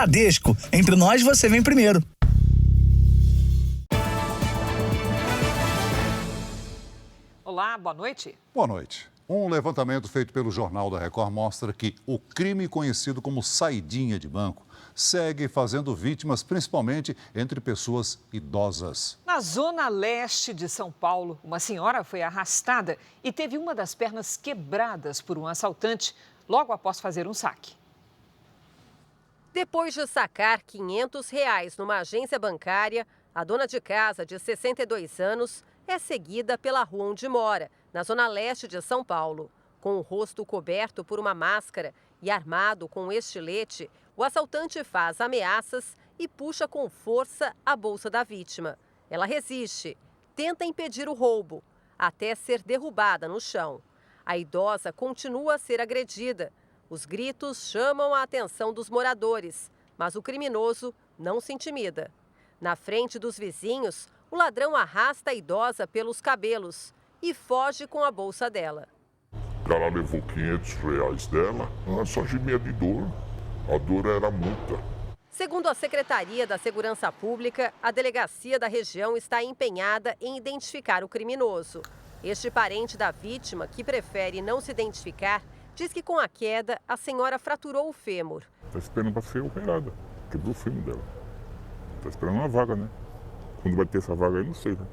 Bradesco. Entre nós, você vem primeiro. Olá, boa noite. Boa noite. Um levantamento feito pelo Jornal da Record mostra que o crime conhecido como saidinha de banco segue fazendo vítimas, principalmente entre pessoas idosas. Na zona leste de São Paulo, uma senhora foi arrastada e teve uma das pernas quebradas por um assaltante logo após fazer um saque. Depois de sacar R$ 500 numa agência bancária, a dona de casa, de 62 anos, é seguida pela rua onde mora, na zona leste de São Paulo. Com o rosto coberto por uma máscara e armado com um estilete, o assaltante faz ameaças e puxa com força a bolsa da vítima. Ela resiste, tenta impedir o roubo, até ser derrubada no chão. A idosa continua a ser agredida. Os gritos chamam a atenção dos moradores, mas o criminoso não se intimida. Na frente dos vizinhos, o ladrão arrasta a idosa pelos cabelos e foge com a bolsa dela. O cara levou R$ 500 dela, ela só gemia de dor. A dor era multa. Segundo a Secretaria da Segurança Pública, a delegacia da região está empenhada em identificar o criminoso. Este parente da vítima, que prefere não se identificar, diz que com a queda a senhora fraturou o fêmur. Está esperando para ser operada. Quebrou o fêmur dela. Está esperando uma vaga, né? Quando vai ter essa vaga aí, não sei, né?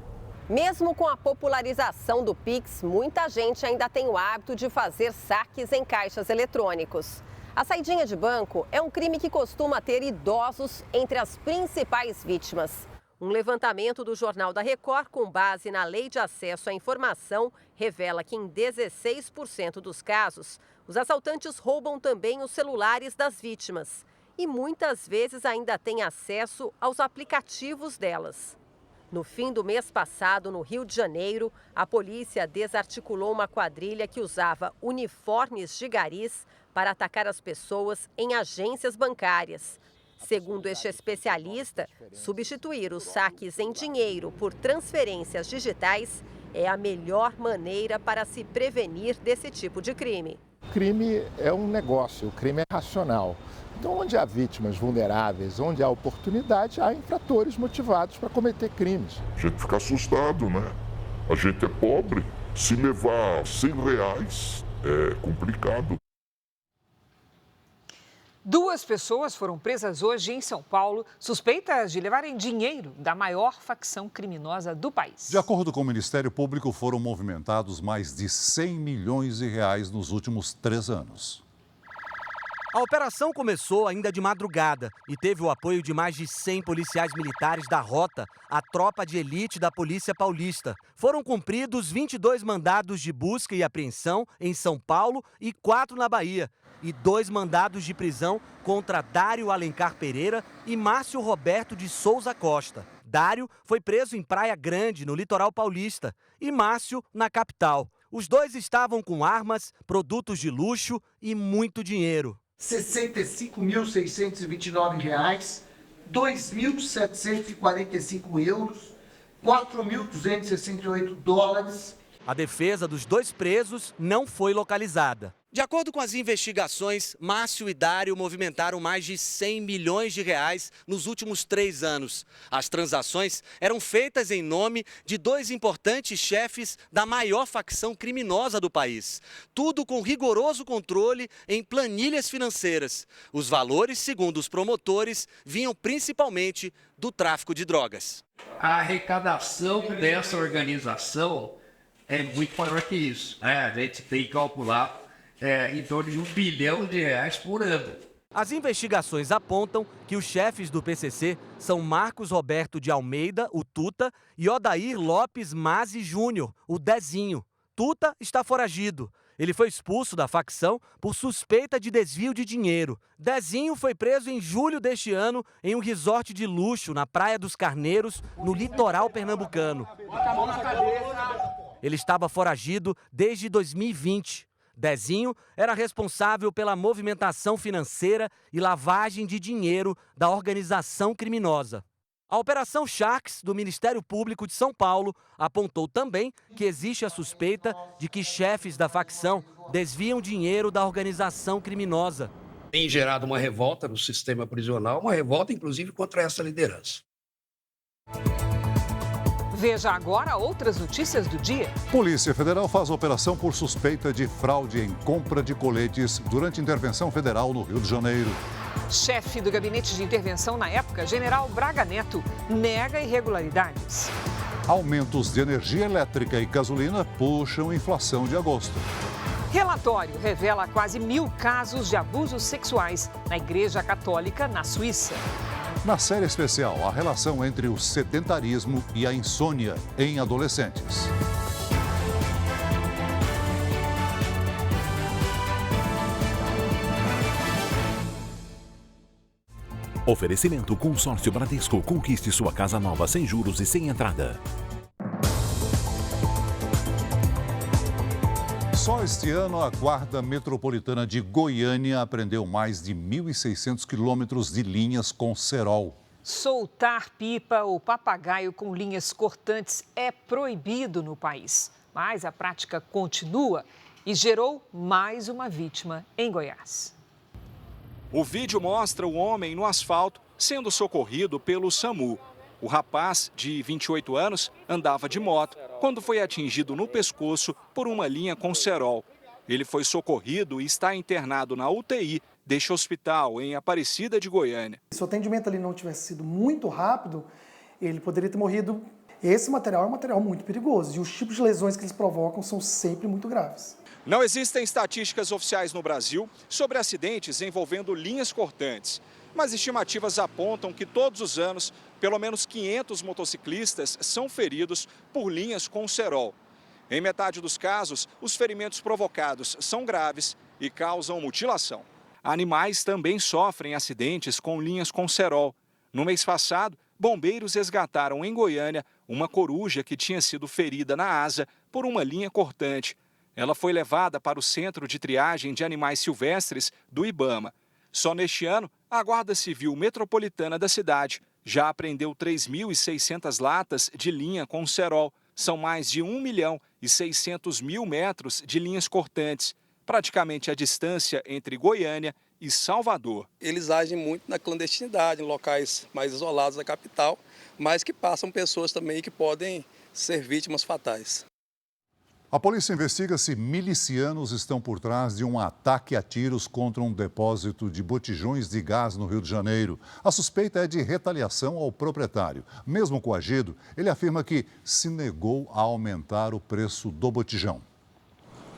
Mesmo com a popularização do Pix, muita gente ainda tem o hábito de fazer saques em caixas eletrônicos. A saidinha de banco é um crime que costuma ter idosos entre as principais vítimas. Um levantamento do Jornal da Record, com base na Lei de Acesso à Informação, revela que em 16% dos casos, os assaltantes roubam também os celulares das vítimas e muitas vezes ainda têm acesso aos aplicativos delas. No fim do mês passado, no Rio de Janeiro, a polícia desarticulou uma quadrilha que usava uniformes de garis para atacar as pessoas em agências bancárias. Segundo este especialista, substituir os saques em dinheiro por transferências digitais é a melhor maneira para se prevenir desse tipo de crime. O crime é um negócio, o crime é racional. Então, onde há vítimas vulneráveis, onde há oportunidade, há infratores motivados para cometer crimes. A gente fica assustado, né? A gente é pobre. Se levar R$ 100 é complicado. 2 pessoas foram presas hoje em São Paulo, suspeitas de levarem dinheiro da maior facção criminosa do país. De acordo com o Ministério Público, foram movimentados mais de R$ 100 milhões nos últimos 3 anos. A operação começou ainda de madrugada e teve o apoio de mais de 100 policiais militares da Rota, a tropa de elite da Polícia Paulista. Foram cumpridos 22 mandados de busca e apreensão em São Paulo e 4 na Bahia. E 2 mandados de prisão contra Dário Alencar Pereira e Márcio Roberto de Souza Costa. Dário foi preso em Praia Grande, no litoral paulista, e Márcio, na capital. Os 2 estavam com armas, produtos de luxo e muito dinheiro. R$ 65.629, R$ 2.745, R$ 4.268. A defesa dos 2 presos não foi localizada. De acordo com as investigações, Márcio e Dário movimentaram mais de R$ 100 milhões nos últimos 3 anos. As transações eram feitas em nome de 2 importantes chefes da maior facção criminosa do país. Tudo com rigoroso controle em planilhas financeiras. Os valores, segundo os promotores, vinham principalmente do tráfico de drogas. A arrecadação dessa organização é muito maior que isso. A gente tem que calcular em torno de R$ 1 bilhão por ano. As investigações apontam que os chefes do PCC são Marcos Roberto de Almeida, o Tuta, e Odair Lopes Mazzi Júnior, o Dezinho. Tuta está foragido. Ele foi expulso da facção por suspeita de desvio de dinheiro. Dezinho foi preso em julho deste ano em um resort de luxo na Praia dos Carneiros, no litoral pernambucano. Ele estava foragido desde 2020. Dezinho era responsável pela movimentação financeira e lavagem de dinheiro da organização criminosa. A Operação Sharks do Ministério Público de São Paulo apontou também que existe a suspeita de que chefes da facção desviam dinheiro da organização criminosa. Tem gerado uma revolta no sistema prisional, uma revolta, inclusive, contra essa liderança. Veja agora outras notícias do dia. Polícia Federal faz operação por suspeita de fraude em compra de coletes durante intervenção federal no Rio de Janeiro. Chefe do Gabinete de Intervenção na época, General Braga Neto, nega irregularidades. Aumentos de energia elétrica e gasolina puxam inflação de agosto. Relatório revela quase 1.000 casos de abusos sexuais na Igreja Católica na Suíça. Na série especial, a relação entre o sedentarismo e a insônia em adolescentes. Oferecimento Consórcio Bradesco. Conquiste sua casa nova sem juros e sem entrada. Só este ano, a Guarda Metropolitana de Goiânia apreendeu mais de 1.600 quilômetros de linhas com cerol. Soltar pipa ou papagaio com linhas cortantes é proibido no país. Mas a prática continua e gerou mais uma vítima em Goiás. O vídeo mostra o homem no asfalto sendo socorrido pelo SAMU. O rapaz, de 28 anos, andava de moto quando foi atingido no pescoço por uma linha com cerol. Ele foi socorrido e está internado na UTI deste hospital em Aparecida de Goiânia. Se o atendimento ali não tivesse sido muito rápido, ele poderia ter morrido. Esse material é um material muito perigoso e os tipos de lesões que eles provocam são sempre muito graves. Não existem estatísticas oficiais no Brasil sobre acidentes envolvendo linhas cortantes, mas estimativas apontam que todos os anos, pelo menos 500 motociclistas são feridos por linhas com cerol. Em metade dos casos, os ferimentos provocados são graves e causam mutilação. Animais também sofrem acidentes com linhas com cerol. No mês passado, bombeiros resgataram em Goiânia uma coruja que tinha sido ferida na asa por uma linha cortante. Ela foi levada para o Centro de Triagem de Animais Silvestres do IBAMA. Só neste ano, a Guarda Civil Metropolitana da cidade já apreendeu 3.600 latas de linha com cerol. São mais de 1.600.000 metros de linhas cortantes, praticamente a distância entre Goiânia e Salvador. Eles agem muito na clandestinidade, em locais mais isolados da capital, mas que passam pessoas também que podem ser vítimas fatais. A polícia investiga se milicianos estão por trás de um ataque a tiros contra um depósito de botijões de gás no Rio de Janeiro. A suspeita é de retaliação ao proprietário. Mesmo coagido, ele afirma que se negou a aumentar o preço do botijão.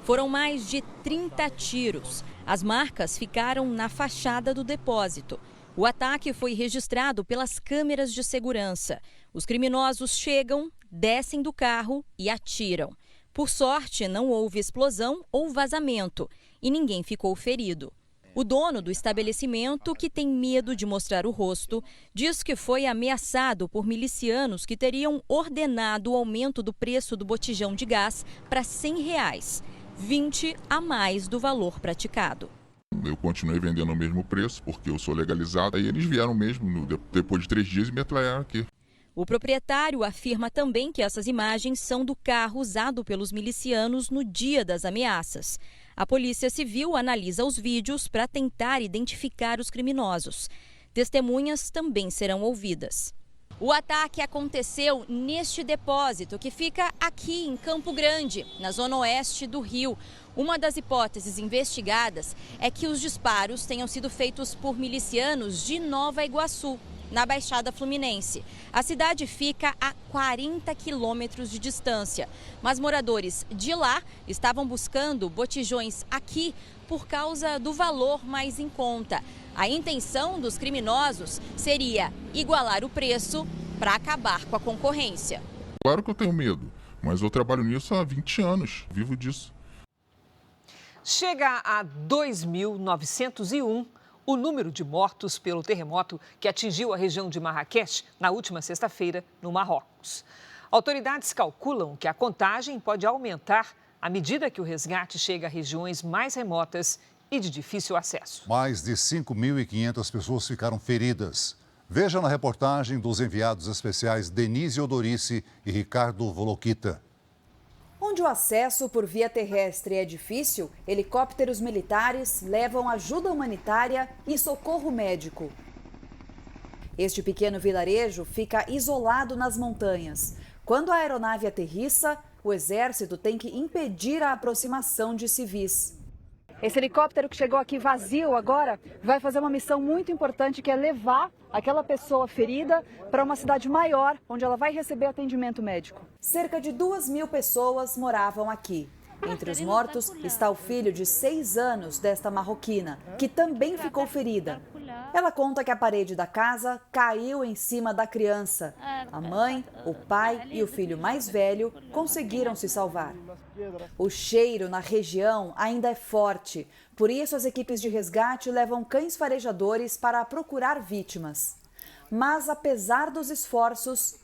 Foram mais de 30 tiros. As marcas ficaram na fachada do depósito. O ataque foi registrado pelas câmeras de segurança. Os criminosos chegam, descem do carro e atiram. Por sorte, não houve explosão ou vazamento e ninguém ficou ferido. O dono do estabelecimento, que tem medo de mostrar o rosto, diz que foi ameaçado por milicianos que teriam ordenado o aumento do preço do botijão de gás para R$ 100, 20 a mais do valor praticado. Eu continuei vendendo o mesmo preço porque eu sou legalizado. Aí eles vieram mesmo depois de 3 dias e me atraiaram aqui. O proprietário afirma também que essas imagens são do carro usado pelos milicianos no dia das ameaças. A Polícia Civil analisa os vídeos para tentar identificar os criminosos. Testemunhas também serão ouvidas. O ataque aconteceu neste depósito, que fica aqui em Campo Grande, na zona oeste do Rio. Uma das hipóteses investigadas é que os disparos tenham sido feitos por milicianos de Nova Iguaçu, na Baixada Fluminense. A cidade fica a 40 quilômetros de distância, mas moradores de lá estavam buscando botijões aqui por causa do valor mais em conta. A intenção dos criminosos seria igualar o preço para acabar com a concorrência. Claro que eu tenho medo, mas eu trabalho nisso há 20 anos, vivo disso. Chega a 2.901 o número de mortos pelo terremoto que atingiu a região de Marrakech na última sexta-feira, no Marrocos. Autoridades calculam que a contagem pode aumentar à medida que o resgate chega a regiões mais remotas e de difícil acesso. Mais de 5.500 pessoas ficaram feridas. Veja na reportagem dos enviados especiais Denise Odorice e Ricardo Voloquita. Um Onde o acesso por via terrestre é difícil, helicópteros militares levam ajuda humanitária e socorro médico. Este pequeno vilarejo fica isolado nas montanhas. Quando a aeronave aterrissa, o exército tem que impedir a aproximação de civis. Esse helicóptero que chegou aqui vazio agora vai fazer uma missão muito importante, que é levar aquela pessoa ferida para uma cidade maior, onde ela vai receber atendimento médico. Cerca de 2.000 pessoas moravam aqui. Entre os mortos está o filho de 6 anos desta marroquina, que também ficou ferida. Ela conta que a parede da casa caiu em cima da criança. A mãe, o pai e o filho mais velho conseguiram se salvar. O cheiro na região ainda é forte, por isso as equipes de resgate levam cães farejadores para procurar vítimas. Mas apesar dos esforços,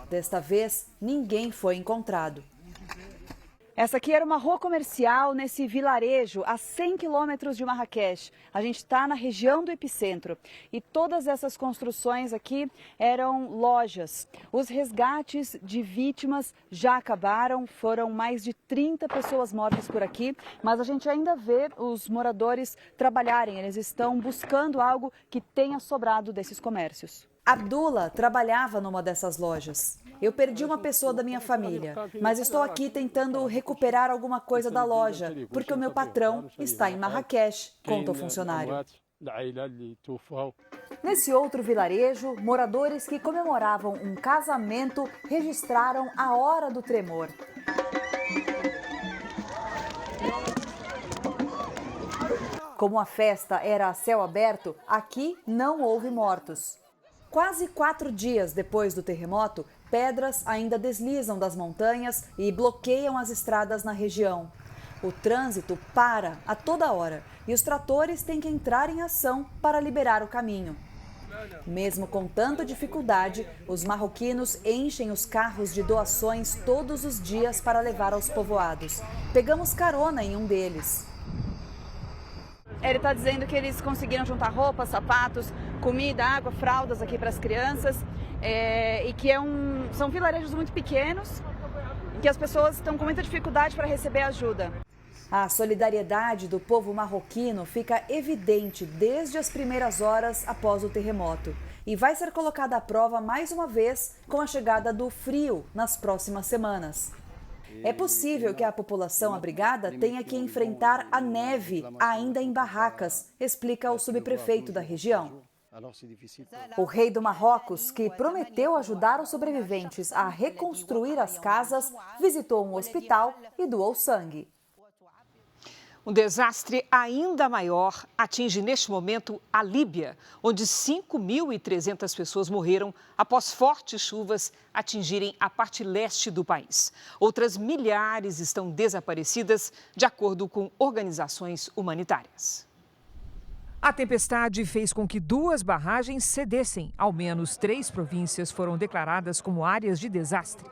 desta vez ninguém foi encontrado. Essa aqui era uma rua comercial nesse vilarejo, a 100 quilômetros de Marrakech. A gente está na região do epicentro e todas essas construções aqui eram lojas. Os resgates de vítimas já acabaram, foram mais de 30 pessoas mortas por aqui, mas a gente ainda vê os moradores trabalharem, eles estão buscando algo que tenha sobrado desses comércios. Abdullah trabalhava numa dessas lojas. Eu perdi uma pessoa da minha família, mas estou aqui tentando recuperar alguma coisa da loja, porque o meu patrão está em Marrakech, conta o funcionário. Nesse outro vilarejo, moradores que comemoravam um casamento registraram a hora do tremor. Como a festa era a céu aberto, aqui não houve mortos. Quase 4 dias depois do terremoto, pedras ainda deslizam das montanhas e bloqueiam as estradas na região. O trânsito para a toda hora e os tratores têm que entrar em ação para liberar o caminho. Mesmo com tanta dificuldade, os marroquinos enchem os carros de doações todos os dias para levar aos povoados. Pegamos carona em um deles. Ele está dizendo que eles conseguiram juntar roupas, sapatos, comida, água, fraldas aqui para as crianças e que são vilarejos muito pequenos e que as pessoas estão com muita dificuldade para receber ajuda. A solidariedade do povo marroquino fica evidente desde as primeiras horas após o terremoto e vai ser colocada à prova mais uma vez com a chegada do frio nas próximas semanas. É possível que a população abrigada tenha que enfrentar a neve ainda em barracas, explica o subprefeito da região. O rei do Marrocos, que prometeu ajudar os sobreviventes a reconstruir as casas, visitou um hospital e doou sangue. Um desastre ainda maior atinge neste momento a Líbia, onde 5.300 pessoas morreram após fortes chuvas atingirem a parte leste do país. Outras milhares estão desaparecidas, de acordo com organizações humanitárias. A tempestade fez com que 2 barragens cedessem. Ao menos 3 províncias foram declaradas como áreas de desastre.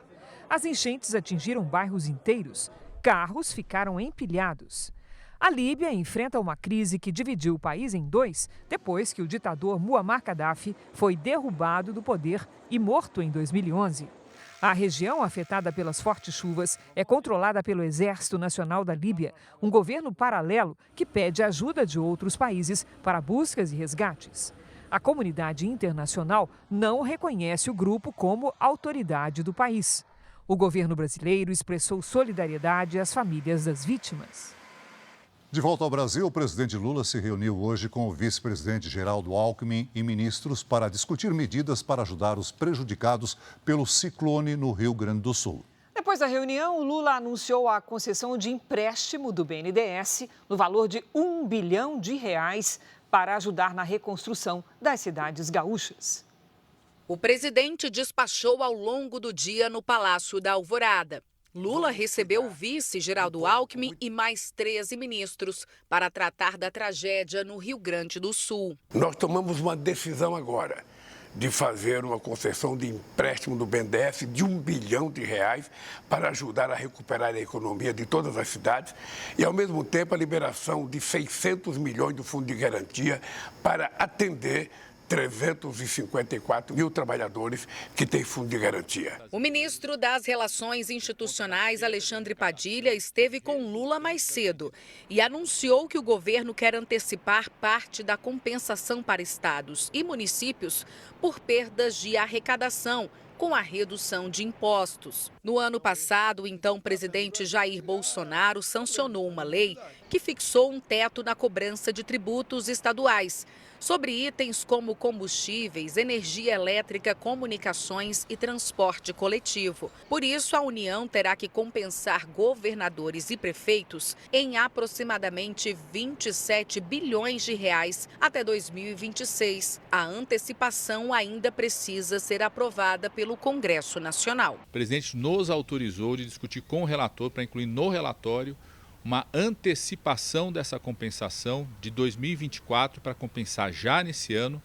As enchentes atingiram bairros inteiros. Carros ficaram empilhados. A Líbia enfrenta uma crise que dividiu o país em 2 depois que o ditador Muammar Gaddafi foi derrubado do poder e morto em 2011. A região afetada pelas fortes chuvas é controlada pelo Exército Nacional da Líbia, um governo paralelo que pede ajuda de outros países para buscas e resgates. A comunidade internacional não reconhece o grupo como autoridade do país. O governo brasileiro expressou solidariedade às famílias das vítimas. De volta ao Brasil, o presidente Lula se reuniu hoje com o vice-presidente Geraldo Alckmin e ministros para discutir medidas para ajudar os prejudicados pelo ciclone no Rio Grande do Sul. Depois da reunião, o Lula anunciou a concessão de empréstimo do BNDES no valor de R$1 bilhão para ajudar na reconstrução das cidades gaúchas. O presidente despachou ao longo do dia no Palácio da Alvorada. Lula recebeu o vice Geraldo Alckmin e mais 13 ministros para tratar da tragédia no Rio Grande do Sul. Nós tomamos uma decisão agora de fazer uma concessão de empréstimo do BNDES de R$1 bilhão para ajudar a recuperar a economia de todas as cidades e, ao mesmo tempo, a liberação de 600 milhões do Fundo de Garantia para atender 354 mil trabalhadores que têm fundo de garantia. O ministro das Relações Institucionais, Alexandre Padilha, esteve com Lula mais cedo e anunciou que o governo quer antecipar parte da compensação para estados e municípios por perdas de arrecadação, com a redução de impostos. No ano passado, o então presidente Jair Bolsonaro sancionou uma lei que fixou um teto na cobrança de tributos estaduais sobre itens como combustíveis, energia elétrica, comunicações e transporte coletivo. Por isso, a União terá que compensar governadores e prefeitos em aproximadamente 27 bilhões de reais até 2026. A antecipação ainda precisa ser aprovada pelo Congresso Nacional. O presidente nos autorizou de discutir com o relator para incluir no relatório uma antecipação dessa compensação de 2024 para compensar já nesse ano,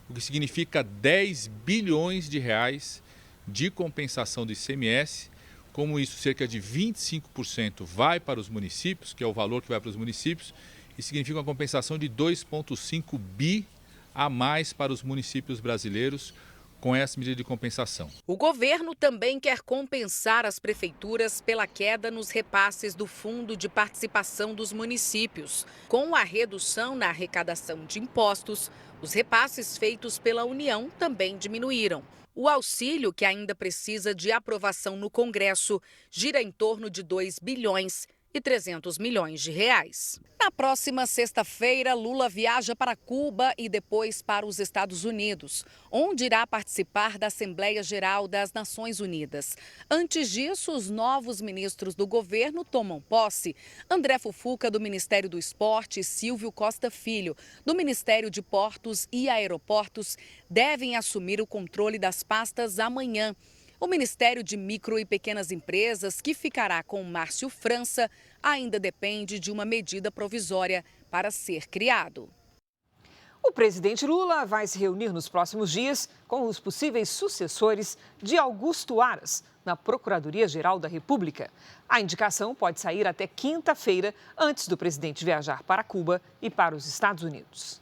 o que significa 10 bilhões de reais de compensação do ICMS. Como isso, cerca de 25% vai para os municípios, que é o valor que vai para os municípios, e significa uma compensação de 2,5 bi a mais para os municípios brasileiros, com essa medida de compensação. O governo também quer compensar as prefeituras pela queda nos repasses do Fundo de Participação dos Municípios. Com a redução na arrecadação de impostos, os repasses feitos pela União também diminuíram. O auxílio, que ainda precisa de aprovação no Congresso, gira em torno de 2 bilhões e 300 milhões de reais. Na próxima sexta-feira, Lula viaja para Cuba e depois para os Estados Unidos, onde irá participar da Assembleia Geral das Nações Unidas. Antes disso, os novos ministros do governo tomam posse. André Fufuca, do Ministério do Esporte, e Silvio Costa Filho, do Ministério de Portos e Aeroportos, devem assumir o controle das pastas amanhã. O Ministério de Micro e Pequenas Empresas, que ficará com Márcio França, ainda depende de uma medida provisória para ser criado. O presidente Lula vai se reunir nos próximos dias com os possíveis sucessores de Augusto Aras na Procuradoria-Geral da República. A indicação pode sair até quinta-feira, antes do presidente viajar para Cuba e para os Estados Unidos.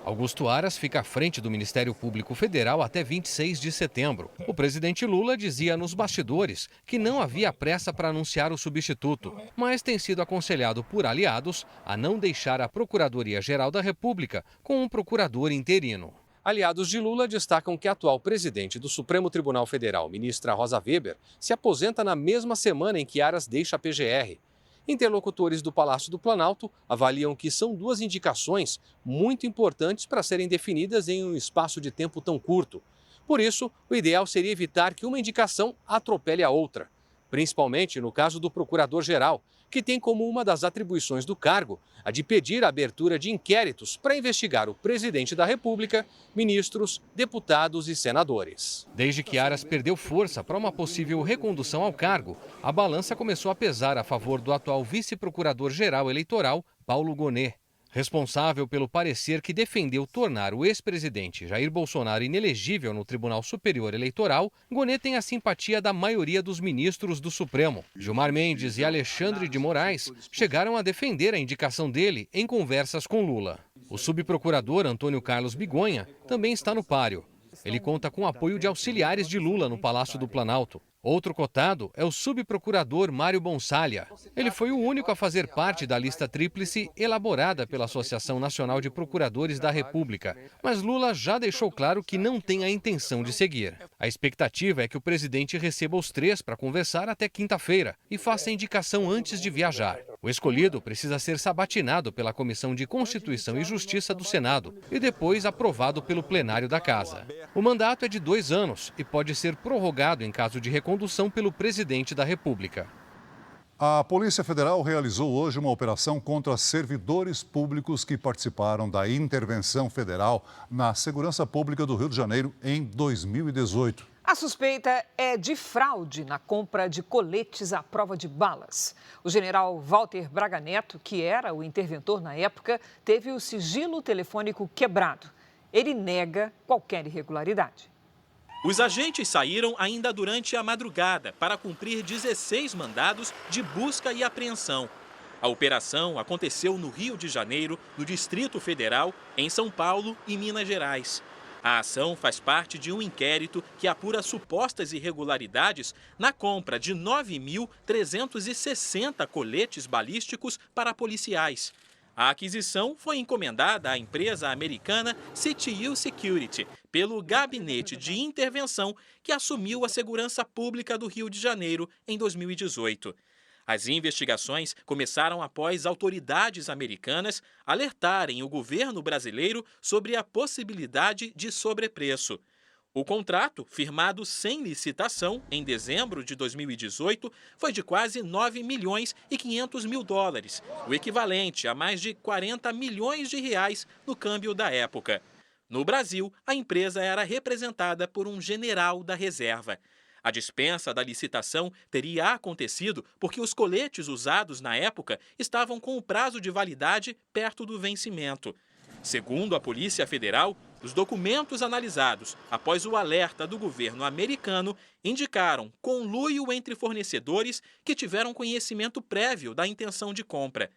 Augusto Aras fica à frente do Ministério Público Federal até 26 de setembro. O presidente Lula dizia nos bastidores que não havia pressa para anunciar o substituto, mas tem sido aconselhado por aliados a não deixar a Procuradoria-Geral da República com um procurador interino. Aliados de Lula destacam que a atual presidente do Supremo Tribunal Federal, ministra Rosa Weber, se aposenta na mesma semana em que Aras deixa a PGR. Interlocutores do Palácio do Planalto avaliam que são duas indicações muito importantes para serem definidas em um espaço de tempo tão curto. Por isso, o ideal seria evitar que uma indicação atropele a outra, principalmente no caso do Procurador-Geral, que tem como uma das atribuições do cargo a de pedir a abertura de inquéritos para investigar o presidente da República, ministros, deputados e senadores. Desde que Aras perdeu força para uma possível recondução ao cargo, a balança começou a pesar a favor do atual vice-procurador-geral eleitoral, Paulo Gonet. Responsável pelo parecer que defendeu tornar o ex-presidente Jair Bolsonaro inelegível no Tribunal Superior Eleitoral, Gonet tem a simpatia da maioria dos ministros do Supremo. Gilmar Mendes e Alexandre de Moraes chegaram a defender a indicação dele em conversas com Lula. O subprocurador Antônio Carlos Bigonha também está no páreo. Ele conta com o apoio de auxiliares de Lula no Palácio do Planalto. Outro cotado é o subprocurador Mário Bonsalha. Ele foi o único a fazer parte da lista tríplice elaborada pela Associação Nacional de Procuradores da República. Mas Lula já deixou claro que não tem a intenção de seguir. A expectativa é que o presidente receba os três para conversar até quinta-feira e faça a indicação antes de viajar. O escolhido precisa ser sabatinado pela Comissão de Constituição e Justiça do Senado e depois aprovado pelo plenário da Casa. O mandato é de 2 anos e pode ser prorrogado em caso de recondução pelo presidente da República. A Polícia Federal realizou hoje uma operação contra servidores públicos que participaram da intervenção federal na segurança pública do Rio de Janeiro em 2018. A suspeita é de fraude na compra de coletes à prova de balas. O general Walter Braga Neto, que era o interventor na época, teve o sigilo telefônico quebrado. Ele nega qualquer irregularidade. Os agentes saíram ainda durante a madrugada para cumprir 16 mandados de busca e apreensão. A operação aconteceu no Rio de Janeiro, no Distrito Federal, em São Paulo e Minas Gerais. A ação faz parte de um inquérito que apura supostas irregularidades na compra de 9.360 coletes balísticos para policiais. A aquisição foi encomendada à empresa americana CTU Security pelo Gabinete de Intervenção que assumiu a segurança pública do Rio de Janeiro em 2018. As investigações começaram após autoridades americanas alertarem o governo brasileiro sobre a possibilidade de sobrepreço. O contrato, firmado sem licitação em dezembro de 2018, foi de quase 9 milhões e 500 mil dólares, o equivalente a mais de 40 milhões de reais no câmbio da época. No Brasil, a empresa era representada por um general da reserva. A dispensa da licitação teria acontecido porque os coletes usados na época estavam com o prazo de validade perto do vencimento. Segundo a Polícia Federal, os documentos analisados após o alerta do governo americano indicaram conluio entre fornecedores que tiveram conhecimento prévio da intenção de compra.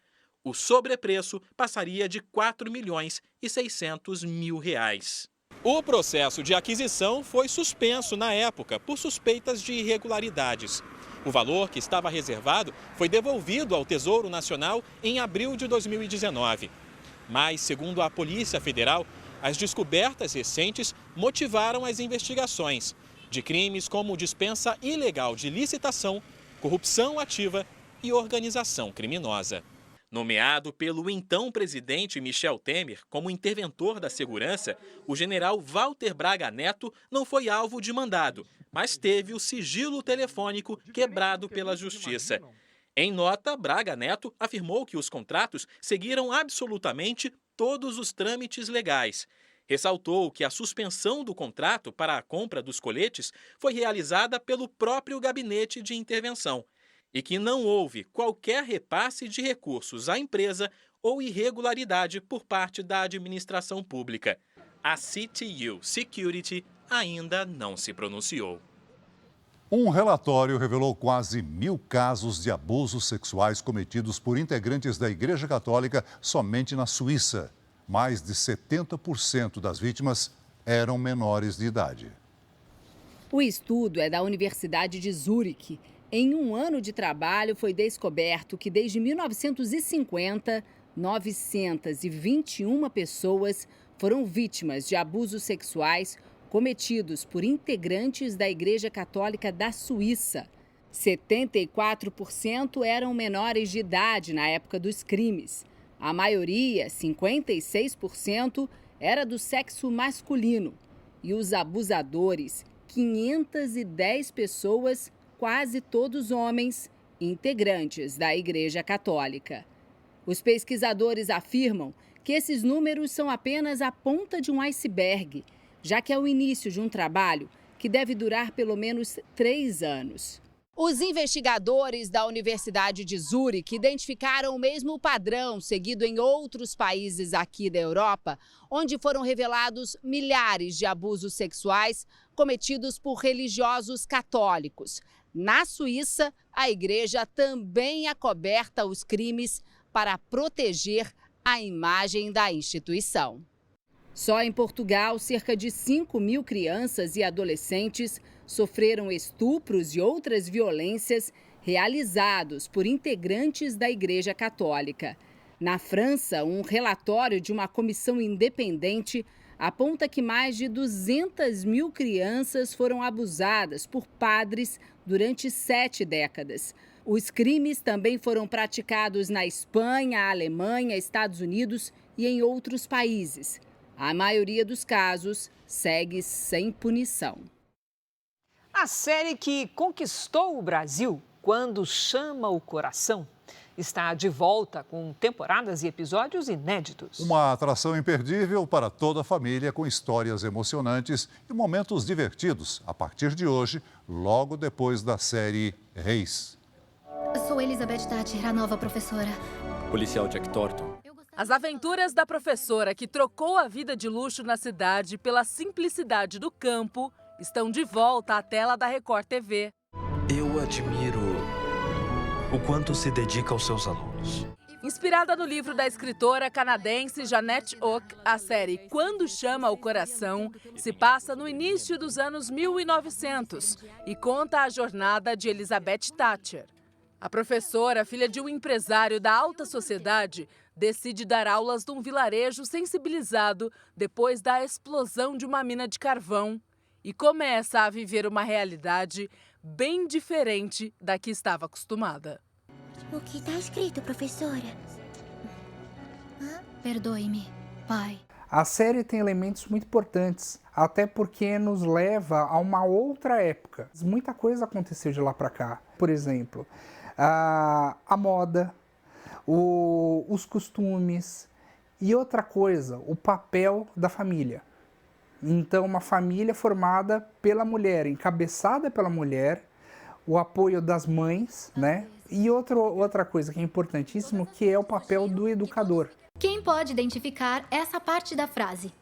O sobrepreço passaria de 4 milhões e 600 mil reais. O processo de aquisição foi suspenso na época por suspeitas de irregularidades. O valor que estava reservado foi devolvido ao Tesouro Nacional em abril de 2019. Mas, segundo a Polícia Federal, as descobertas recentes motivaram as investigações de crimes como dispensa ilegal de licitação, corrupção ativa e organização criminosa. Nomeado pelo então presidente Michel Temer como interventor da segurança, o general Walter Braga Neto não foi alvo de mandado, mas teve o sigilo telefônico quebrado pela Justiça. Em nota, Braga Neto afirmou que os contratos seguiram absolutamente todos os trâmites legais. Ressaltou que a suspensão do contrato para a compra dos coletes foi realizada pelo próprio Gabinete de Intervenção e que não houve qualquer repasse de recursos à empresa ou irregularidade por parte da administração pública. A CTU Security ainda não se pronunciou. Um relatório revelou quase 1.000 casos de abusos sexuais cometidos por integrantes da Igreja Católica somente na Suíça. Mais de 70% das vítimas eram menores de idade. O estudo é da Universidade de Zurique. Em um ano de trabalho, foi descoberto que desde 1950, 921 pessoas foram vítimas de abusos sexuais cometidos por integrantes da Igreja Católica da Suíça. 74% eram menores de idade na época dos crimes. A maioria, 56%, era do sexo masculino. E os abusadores, 510 pessoas, quase todos homens, integrantes da Igreja Católica. Os pesquisadores afirmam que esses números são apenas a ponta de um iceberg, já que é o início de um trabalho que deve durar pelo menos 3 anos. Os investigadores da Universidade de Zurique identificaram o mesmo padrão seguido em outros países aqui da Europa, onde foram revelados milhares de abusos sexuais cometidos por religiosos católicos. Na Suíça, a igreja também acoberta os crimes para proteger a imagem da instituição. Só em Portugal, cerca de 5.000 crianças e adolescentes sofreram estupros e outras violências realizados por integrantes da Igreja Católica. Na França, um relatório de uma comissão independente aponta que mais de 200.000 crianças foram abusadas por padres durante 7 décadas. Os crimes também foram praticados na Espanha, Alemanha, Estados Unidos e em outros países. A maioria dos casos segue sem punição. A série que conquistou o Brasil, Quando Chama o Coração, está de volta com temporadas e episódios inéditos. Uma atração imperdível para toda a família, com histórias emocionantes e momentos divertidos, a partir de hoje, logo depois da série Reis. Sou Elizabeth Thatcher, a nova professora. Policial Jack Thornton. As aventuras da professora que trocou a vida de luxo na cidade pela simplicidade do campo estão de volta à tela da Record TV. Eu admiro o quanto se dedica aos seus alunos. Inspirada no livro da escritora canadense Jeanette Ock, a série Quando Chama o Coração se passa no início dos anos 1900 e conta a jornada de Elizabeth Thatcher. A professora, filha de um empresário da alta sociedade, decide dar aulas num vilarejo sensibilizado depois da explosão de uma mina de carvão e começa a viver uma realidade bem diferente da que estava acostumada. O que está escrito, professora? Perdoe-me, pai. A série tem elementos muito importantes, até porque nos leva a uma outra época. Muita coisa aconteceu de lá para cá. Por exemplo, a moda, os costumes e outra coisa, o papel da família. Então, uma família formada pela mulher, encabeçada pela mulher, o apoio das mães, né? E outra coisa que é importantíssimo, que é o papel do educador. Quem pode identificar essa parte da frase?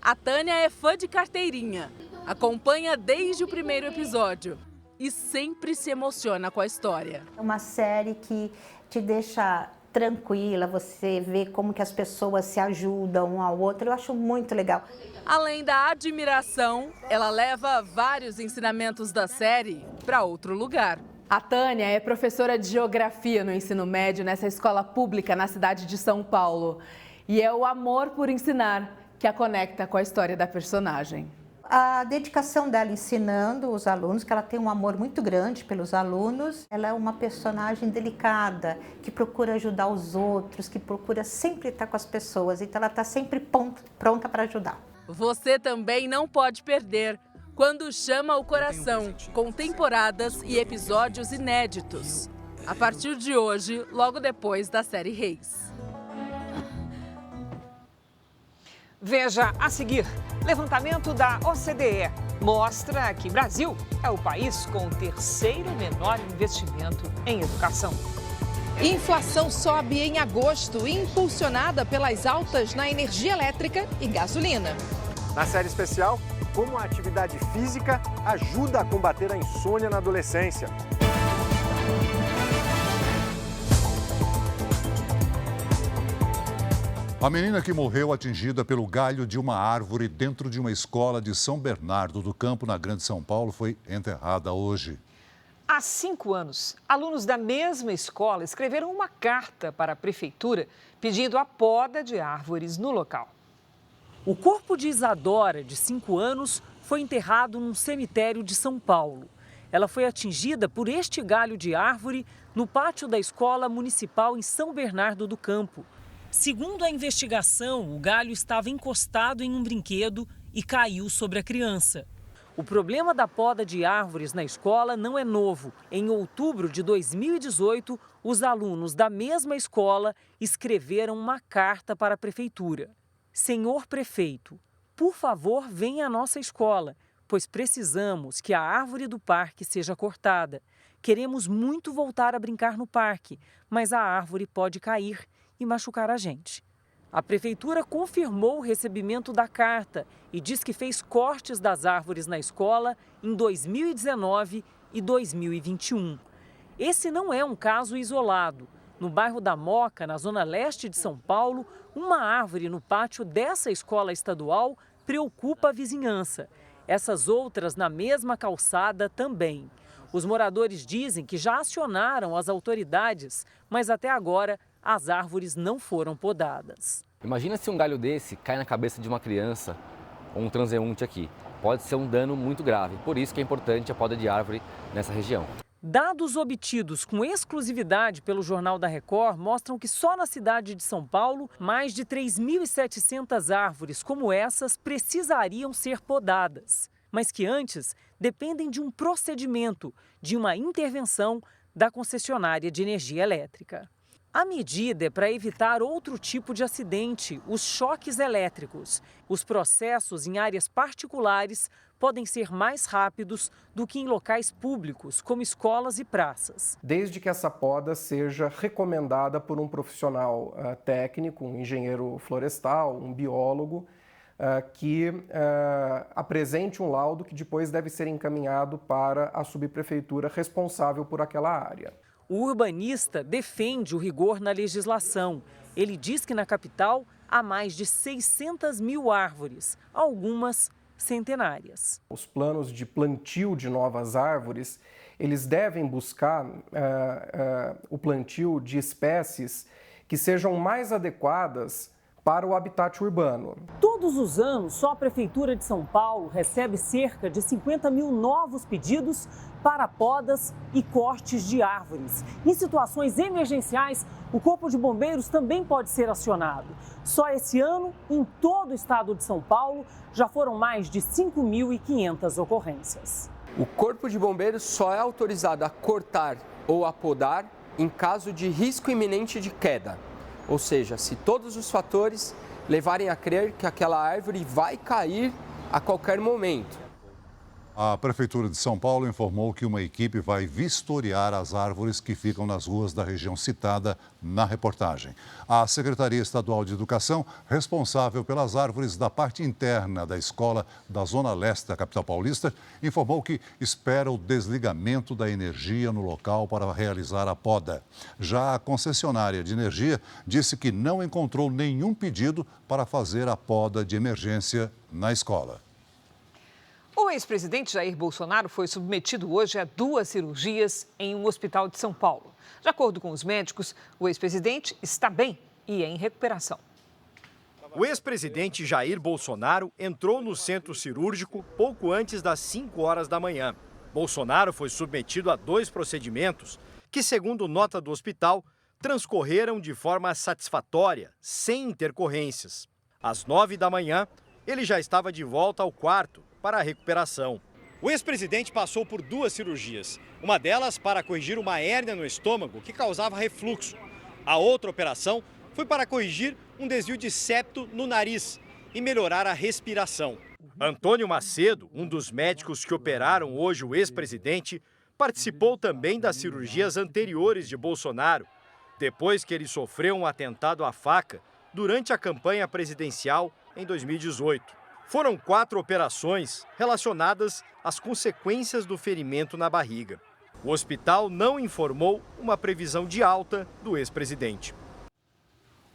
A Tânia é fã de carteirinha, acompanha desde o primeiro episódio e sempre se emociona com a história. É uma série que te deixa tranquila, você vê como que as pessoas se ajudam um ao outro, eu acho muito legal. Além da admiração, ela leva vários ensinamentos da série para outro lugar. A Tânia é professora de geografia no ensino médio nessa escola pública na cidade de São Paulo. E é o amor por ensinar que a conecta com a história da personagem. A dedicação dela ensinando os alunos, que ela tem um amor muito grande pelos alunos. Ela é uma personagem delicada, que procura ajudar os outros, que procura sempre estar com as pessoas. Então ela está sempre pronta para ajudar. Você também não pode perder Quando Chama o Coração, com temporadas e episódios inéditos. A partir de hoje, logo depois da série Reis. Veja a seguir, levantamento da OCDE mostra que Brasil é o país com o terceiro menor investimento em educação. Inflação sobe em agosto, impulsionada pelas altas na energia elétrica e gasolina. Na série especial, como a atividade física ajuda a combater a insônia na adolescência. A menina que morreu atingida pelo galho de uma árvore dentro de uma escola de São Bernardo do Campo, na Grande São Paulo, foi enterrada hoje. Há 5 anos, alunos da mesma escola escreveram uma carta para a prefeitura pedindo a poda de árvores no local. O corpo de Isadora, de 5 anos, foi enterrado num cemitério de São Paulo. Ela foi atingida por este galho de árvore no pátio da Escola Municipal em São Bernardo do Campo. Segundo a investigação, o galho estava encostado em um brinquedo e caiu sobre a criança. O problema da poda de árvores na escola não é novo. Em outubro de 2018, os alunos da mesma escola escreveram uma carta para a prefeitura. Senhor prefeito, por favor, venha à nossa escola, pois precisamos que a árvore do parque seja cortada. Queremos muito voltar a brincar no parque, mas a árvore pode cair e machucar a gente. A prefeitura confirmou o recebimento da carta e diz que fez cortes das árvores na escola em 2019 e 2021. Esse não é um caso isolado. No bairro da Moca, na zona leste de São Paulo, uma árvore no pátio dessa escola estadual preocupa a vizinhança. Essas outras na mesma calçada também. Os moradores dizem que já acionaram as autoridades, mas até agora as árvores não foram podadas. Imagina se um galho desse cai na cabeça de uma criança ou um transeunte aqui. Pode ser um dano muito grave, por isso que é importante a poda de árvore nessa região. Dados obtidos com exclusividade pelo Jornal da Record mostram que só na cidade de São Paulo, mais de 3.700 árvores como essas precisariam ser podadas, mas que antes dependem de um procedimento, de uma intervenção da concessionária de energia elétrica. A medida é para evitar outro tipo de acidente, os choques elétricos. Os processos em áreas particulares podem ser mais rápidos do que em locais públicos, como escolas e praças. Desde que essa poda seja recomendada por um profissional técnico, um engenheiro florestal, um biólogo, que apresente um laudo que depois deve ser encaminhado para a subprefeitura responsável por aquela área. O urbanista defende o rigor na legislação. Ele diz que na capital há mais de 600 mil árvores, algumas centenárias. Os planos de plantio de novas árvores, eles devem buscar o plantio de espécies que sejam mais adequadas para o habitat urbano. Todos os anos, só a Prefeitura de São Paulo recebe cerca de 50 mil novos pedidos para podas e cortes de árvores. Em situações emergenciais, o Corpo de Bombeiros também pode ser acionado. Só esse ano, em todo o estado de São Paulo, já foram mais de 5.500 ocorrências. O Corpo de Bombeiros só é autorizado a cortar ou a podar em caso de risco iminente de queda. Ou seja, se todos os fatores levarem a crer que aquela árvore vai cair a qualquer momento. A Prefeitura de São Paulo informou que uma equipe vai vistoriar as árvores que ficam nas ruas da região citada na reportagem. A Secretaria Estadual de Educação, responsável pelas árvores da parte interna da escola da Zona Leste da capital paulista, informou que espera o desligamento da energia no local para realizar a poda. Já a concessionária de energia disse que não encontrou nenhum pedido para fazer a poda de emergência na escola. O ex-presidente Jair Bolsonaro foi submetido hoje a 2 cirurgias em um hospital de São Paulo. De acordo com os médicos, o ex-presidente está bem e em recuperação. O ex-presidente Jair Bolsonaro entrou no centro cirúrgico pouco antes das 5 horas da manhã. Bolsonaro foi submetido a 2 procedimentos que, segundo nota do hospital, transcorreram de forma satisfatória, sem intercorrências. Às 9 da manhã, ele já estava de volta ao quarto para a recuperação. O ex-presidente passou por 2 cirurgias, uma delas para corrigir uma hérnia no estômago que causava refluxo. A outra operação foi para corrigir um desvio de septo no nariz e melhorar a respiração. Antônio Macedo, um dos médicos que operaram hoje o ex-presidente, participou também das cirurgias anteriores de Bolsonaro, depois que ele sofreu um atentado à faca durante a campanha presidencial em 2018. Foram 4 operações relacionadas às consequências do ferimento na barriga. O hospital não informou uma previsão de alta do ex-presidente.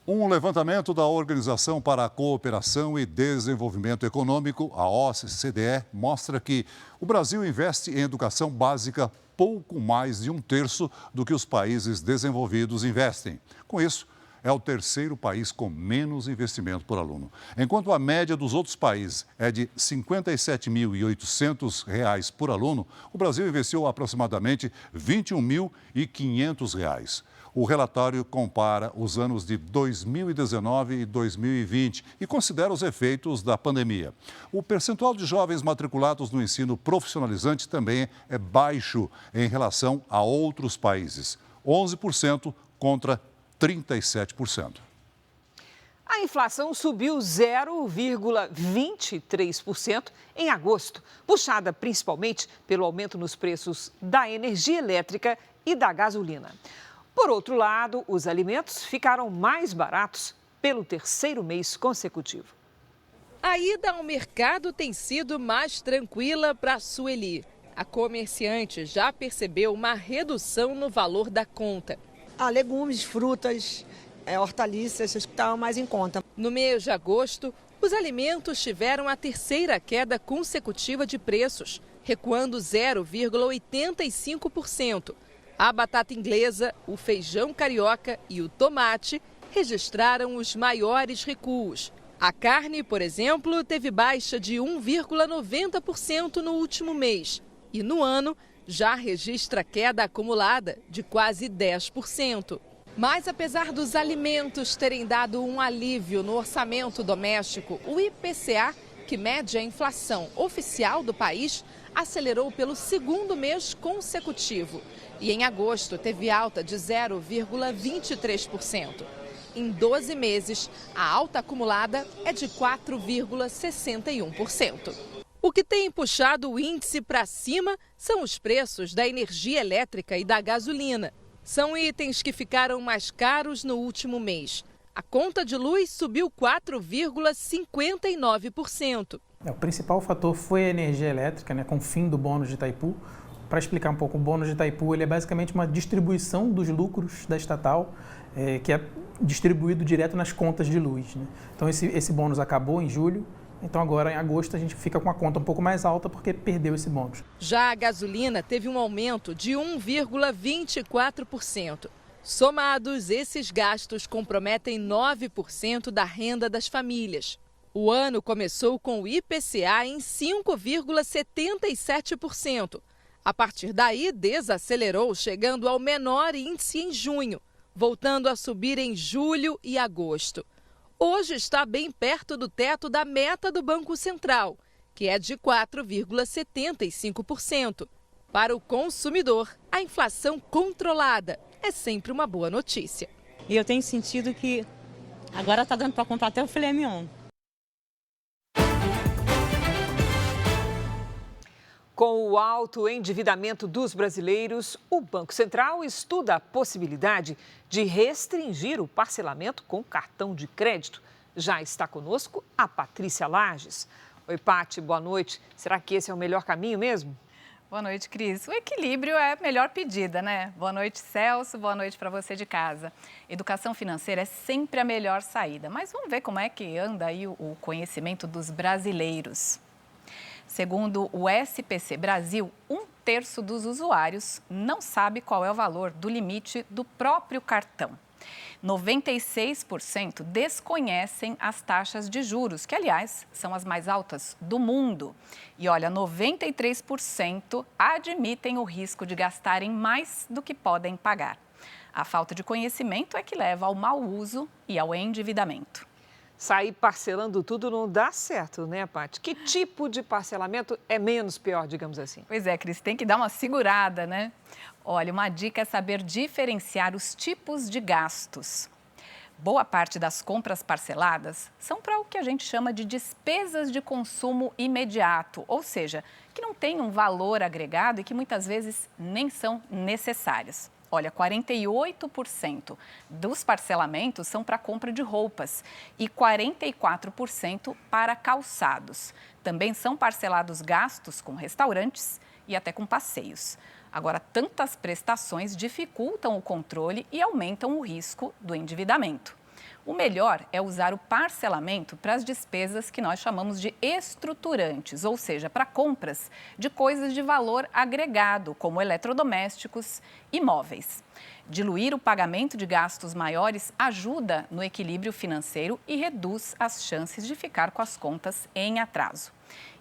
Um levantamento da Organização para a Cooperação e Desenvolvimento Econômico, a OCDE, mostra que o Brasil investe em educação básica pouco mais de 1/3 do que os países desenvolvidos investem. Com isso, é o 3º país com menos investimento por aluno. Enquanto a média dos outros países é de R$ 57.800 por aluno, o Brasil investiu aproximadamente R$ 21.500. O relatório compara os anos de 2019 e 2020 e considera os efeitos da pandemia. O percentual de jovens matriculados no ensino profissionalizante também é baixo em relação a outros países, 11% contra 37%. A inflação subiu 0,23% em agosto, puxada principalmente pelo aumento nos preços da energia elétrica e da gasolina. Por outro lado, os alimentos ficaram mais baratos pelo 3º mês consecutivo. A ida ao mercado tem sido mais tranquila para a Sueli. A comerciante já percebeu uma redução no valor da conta. Legumes, frutas, hortaliças, que estavam mais em conta. No mês de agosto, os alimentos tiveram a 3ª queda consecutiva de preços, recuando 0,85%. A batata inglesa, o feijão carioca e o tomate registraram os maiores recuos. A carne, por exemplo, teve baixa de 1,90% no último mês e no ano já registra queda acumulada de quase 10%. Mas apesar dos alimentos terem dado um alívio no orçamento doméstico, o IPCA, que mede a inflação oficial do país, acelerou pelo 2º mês consecutivo e em agosto teve alta de 0,23%. Em 12 meses, a alta acumulada é de 4,61%. O que tem puxado o índice para cima são os preços da energia elétrica e da gasolina. São itens que ficaram mais caros no último mês. A conta de luz subiu 4,59%. O principal fator foi a energia elétrica, com o fim do bônus de Itaipu. O Para explicar um pouco, o bônus de Itaipu ele é basicamente uma distribuição dos lucros da estatal, que é distribuído direto nas contas de luz, né? Então esse bônus acabou em julho, então agora em agosto a gente fica com a conta um pouco mais alta porque perdeu esse bônus. Já a gasolina teve um aumento de 1,24%. Somados, esses gastos comprometem 9% da renda das famílias. O ano começou com o IPCA em 5,77%. A partir daí, desacelerou, chegando ao menor índice em junho, voltando a subir em julho e agosto. Hoje está bem perto do teto da meta do Banco Central, que é de 4,75%. Para o consumidor, a inflação controlada é sempre uma boa notícia. E eu tenho sentido que agora está dando para comprar até o filé mignon. Com o alto endividamento dos brasileiros, o Banco Central estuda a possibilidade de restringir o parcelamento com cartão de crédito. Já está conosco a Patrícia Lages. Oi, Pati, boa noite. Será que esse é o melhor caminho mesmo? Boa noite, Cris. O equilíbrio é a melhor pedida, né? Boa noite, Celso. Boa noite para você de casa. Educação financeira é sempre a melhor saída, mas vamos ver como é que anda aí o conhecimento dos brasileiros. Segundo o SPC Brasil, 1/3 dos usuários não sabe qual é o valor do limite do próprio cartão. 96% desconhecem as taxas de juros, que, aliás, são as mais altas do mundo. E, olha, 93% admitem o risco de gastarem mais do que podem pagar. A falta de conhecimento é que leva ao mau uso e ao endividamento. Sair parcelando tudo não dá certo, né, Paty? Que tipo de parcelamento é menos pior, digamos assim? Pois é, Cris, tem que dar uma segurada, né? Olha, uma dica é saber diferenciar os tipos de gastos. Boa parte das compras parceladas são para o que a gente chama de despesas de consumo imediato, ou seja, que não têm um valor agregado e que muitas vezes nem são necessárias. Olha, 48% dos parcelamentos são para compra de roupas e 44% para calçados. Também são parcelados gastos com restaurantes e até com passeios. Agora, tantas prestações dificultam o controle e aumentam o risco do endividamento. O melhor é usar o parcelamento para as despesas que nós chamamos de estruturantes, ou seja, para compras de coisas de valor agregado, como eletrodomésticos e móveis. Diluir o pagamento de gastos maiores ajuda no equilíbrio financeiro e reduz as chances de ficar com as contas em atraso.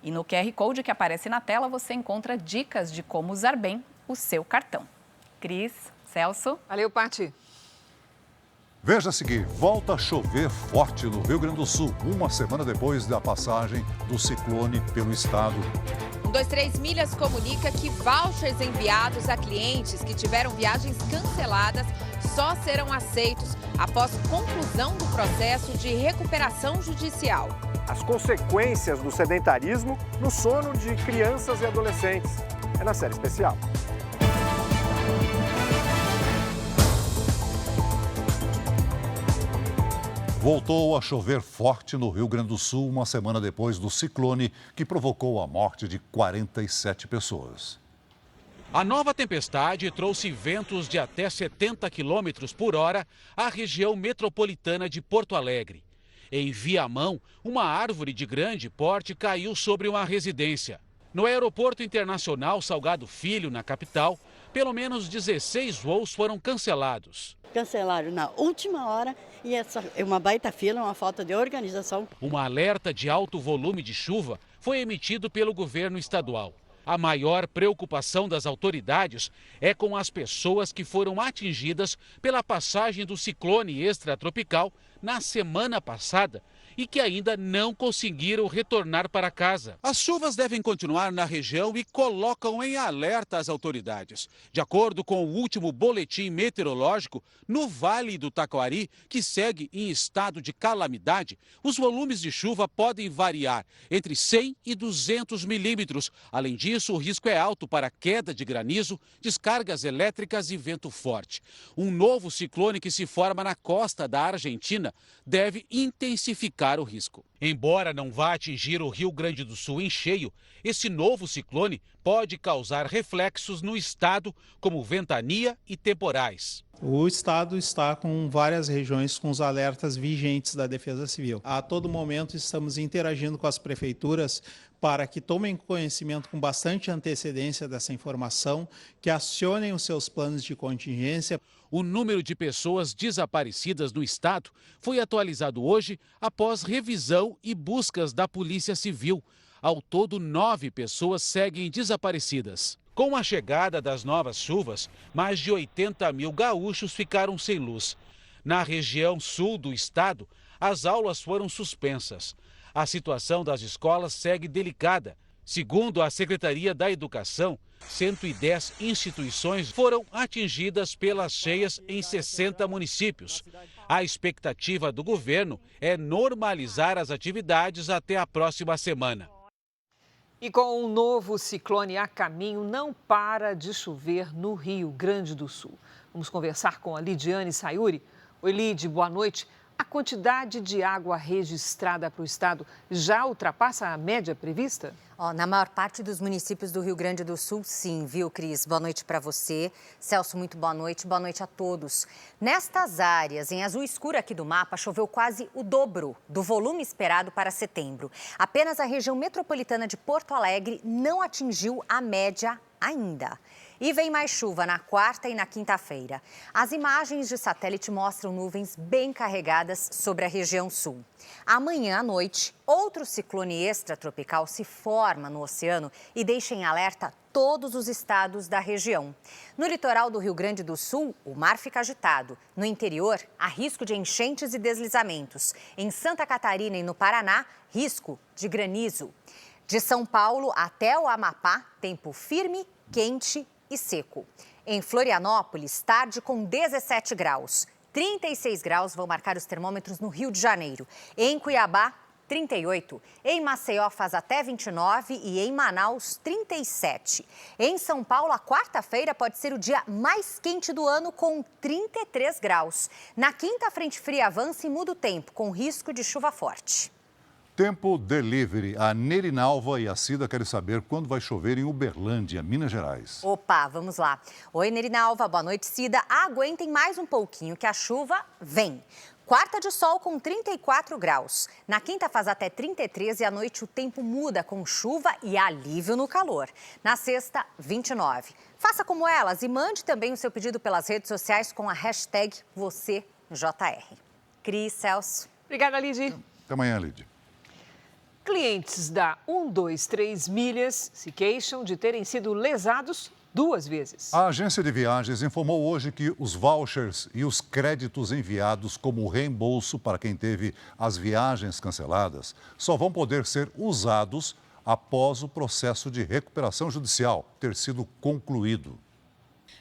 E no QR Code que aparece na tela você encontra dicas de como usar bem o seu cartão. Cris, Celso. Valeu, Paty. Veja a seguir, volta a chover forte no Rio Grande do Sul, uma semana depois da passagem do ciclone pelo estado. 123 Milhas comunica que vouchers enviados a clientes que tiveram viagens canceladas só serão aceitos após conclusão do processo de recuperação judicial. As consequências do sedentarismo no sono de crianças e adolescentes. É na série especial. Voltou a chover forte no Rio Grande do Sul uma semana depois do ciclone que provocou a morte de 47 pessoas. A nova tempestade trouxe ventos de até 70 km por hora à região metropolitana de Porto Alegre. Em Viamão, uma árvore de grande porte caiu sobre uma residência. No Aeroporto Internacional Salgado Filho, na capital, pelo menos 16 voos foram cancelados. Cancelaram na última hora e essa é uma baita fila, uma falta de organização. Um alerta de alto volume de chuva foi emitido pelo governo estadual. A maior preocupação das autoridades é com as pessoas que foram atingidas pela passagem do ciclone extratropical na semana passada e que ainda não conseguiram retornar para casa. As chuvas devem continuar na região e colocam em alerta as autoridades. De acordo com o último boletim meteorológico, no Vale do Taquari, que segue em estado de calamidade, os volumes de chuva podem variar entre 100 e 200 milímetros. Além disso, o risco é alto para queda de granizo, descargas elétricas e vento forte. Um novo ciclone que se forma na costa da Argentina Catarina deve intensificar o risco. Embora não vá atingir o Rio Grande do Sul em cheio, esse novo ciclone pode causar reflexos no estado, como ventania e temporais. O estado está com várias regiões com os alertas vigentes da Defesa Civil. A todo momento estamos interagindo com as prefeituras para que tomem conhecimento com bastante antecedência dessa informação, que acionem os seus planos de contingência. O número de pessoas desaparecidas no estado foi atualizado hoje após revisão e buscas da Polícia Civil. Ao todo, 9 pessoas seguem desaparecidas. Com a chegada das novas chuvas, mais de 80 mil gaúchos ficaram sem luz. Na região sul do estado, as aulas foram suspensas. A situação das escolas segue delicada. Segundo a Secretaria da Educação, 110 instituições foram atingidas pelas cheias em 60 municípios. A expectativa do governo é normalizar as atividades até a próxima semana. E com um novo ciclone a caminho, não para de chover no Rio Grande do Sul. Vamos conversar com a Lidiane Sayuri. Oi, Lid, boa noite. A quantidade de água registrada para o estado já ultrapassa a média prevista? Na maior parte dos municípios do Rio Grande do Sul, sim, viu, Cris? Boa noite para você. Celso, muito boa noite a todos. Nestas áreas, em azul escuro aqui do mapa, choveu quase o dobro do volume esperado para setembro. Apenas a região metropolitana de Porto Alegre não atingiu a média ainda. E vem mais chuva na quarta e na quinta-feira. As imagens de satélite mostram nuvens bem carregadas sobre a região sul. Amanhã à noite, outro ciclone extratropical se forma no oceano e deixa em alerta todos os estados da região. No litoral do Rio Grande do Sul, o mar fica agitado. No interior, há risco de enchentes e deslizamentos. Em Santa Catarina e no Paraná, risco de granizo. De São Paulo até o Amapá, tempo firme, quente e seco. Em Florianópolis, tarde com 17 graus. 36 graus vão marcar os termômetros no Rio de Janeiro. Em Cuiabá, 38. Em Maceió faz até 29 e em Manaus, 37. Em São Paulo, a quarta-feira pode ser o dia mais quente do ano com 33 graus. Na quinta, a frente fria avança e muda o tempo, com risco de chuva forte. Tempo Delivery. A Nerinalva e a Cida querem saber quando vai chover em Uberlândia, Minas Gerais. Opa, vamos lá. Oi, Nerinalva. Boa noite, Cida. Aguentem mais um pouquinho que a chuva vem. Quarta de sol com 34 graus. Na quinta faz até 33 e à noite o tempo muda com chuva e alívio no calor. Na sexta, 29. Faça como elas e mande também o seu pedido pelas redes sociais com a hashtag #VocêJR. Cris, Celso. Obrigada, Lidy. Até amanhã, Lidy. Clientes da 123 Milhas se queixam de terem sido lesados 2 vezes. A agência de viagens informou hoje que os vouchers e os créditos enviados como reembolso para quem teve as viagens canceladas só vão poder ser usados após o processo de recuperação judicial ter sido concluído.